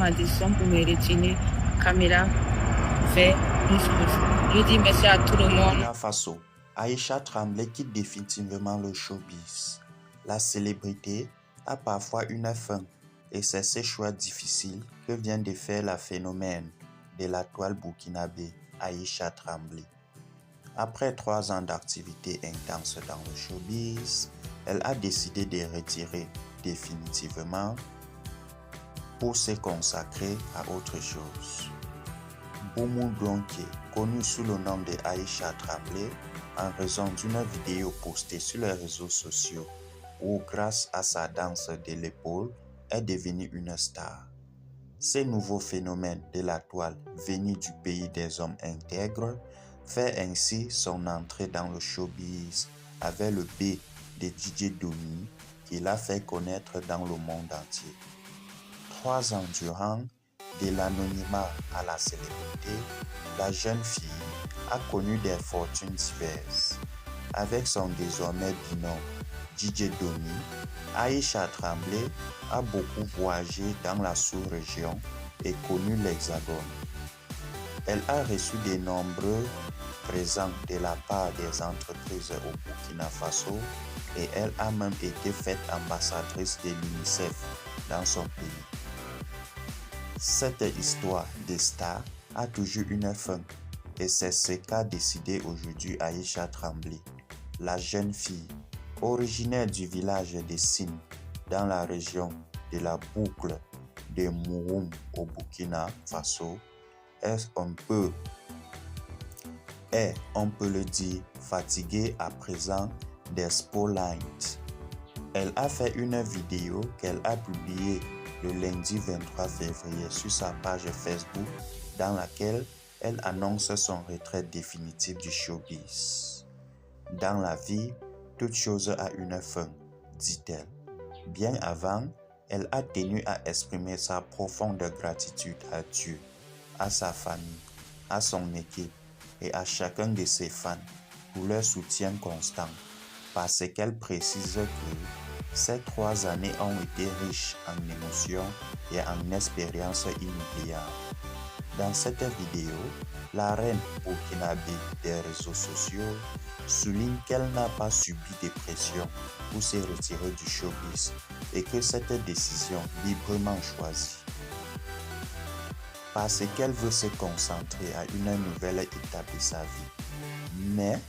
ma décision pour me retirer. Camilla fait une chose. Je dis merci à tout le monde. Burkina Faso, Aïcha Tremblay quitte définitivement le showbiz. La célébrité a parfois une fin et c'est ces choix difficiles que vient de faire la phénomène de la toile burkinabé Aïcha Tremblay. Après 3 ans d'activité intense dans le showbiz, elle a décidé de retirer définitivement pour se consacrer à autre chose. Boumou Donké, connu sous le nom de Aïcha Tremblay, en raison d'une vidéo postée sur les réseaux sociaux où, grâce à sa danse de l'épaule, est devenue une star. Ce nouveau phénomène de la toile venu du pays des hommes intègres fait ainsi son entrée dans le showbiz avec le B de DJ Domi qui l'a fait connaître dans le monde entier. 3 ans durant, de l'anonymat à la célébrité, la jeune fille a connu des fortunes diverses. Avec son désormais binôme DJ Domi, Aïcha Tremblay a beaucoup voyagé dans la sous-région et connu l'Hexagone. Elle a reçu de nombreux présents de la part des entreprises au Burkina Faso et elle a même été faite ambassadrice de l'UNICEF dans son pays. Cette histoire de star a toujours une fin et c'est ce qu'a décidé aujourd'hui Aïcha Tremblay. La jeune fille, originaire du village de Sine, dans la région de la boucle de Mouroum au Burkina Faso, on peut le dire, fatiguée à présent des spotlights. Elle a fait une vidéo qu'elle a publiée le lundi 23 février sur sa page Facebook dans laquelle elle annonce son retrait définitif du showbiz. Dans la vie, toute chose a une fin, dit-elle. Bien avant, elle a tenu à exprimer sa profonde gratitude à Dieu, à sa famille, à son équipe et à chacun de ses fans pour leur soutien constant, parce qu'elle précise que ces 3 années ont été riches en émotions et en expériences inoubliables. Dans cette vidéo, la reine burkinabé des réseaux sociaux souligne qu'elle n'a pas subi de pression pour se retirer du showbiz et que cette décision librement choisie. Parce qu'elle veut se concentrer à une nouvelle étape de sa vie. Mais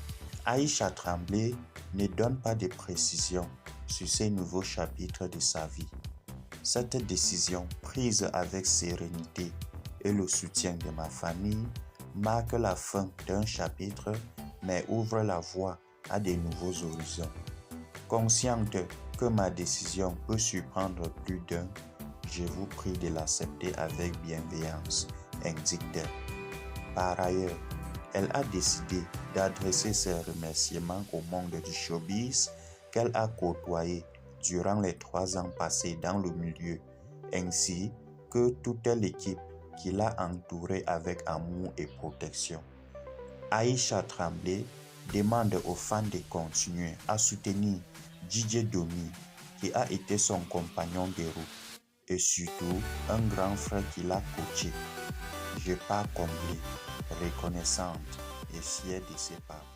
Aïcha Tremblay ne donne pas de précisions sur ces nouveaux chapitres de sa vie. Cette décision, prise avec sérénité et le soutien de ma famille, marque la fin d'un chapitre, mais ouvre la voie à de nouveaux horizons. Consciente que ma décision peut surprendre plus d'un, je vous prie de l'accepter avec bienveillance, indique-t-elle. Par ailleurs, elle a décidé d'adresser ses remerciements au monde du showbiz qu'elle a côtoyé durant les 3 ans passés dans le milieu, ainsi que toute l'équipe qui l'a entourée avec amour et protection. Aïcha Tremblay demande aux fans de continuer à soutenir DJ Domi, qui a été son compagnon de route et surtout un grand frère qui l'a coaché. Je pars comblée, reconnaissante et fière de ses parents.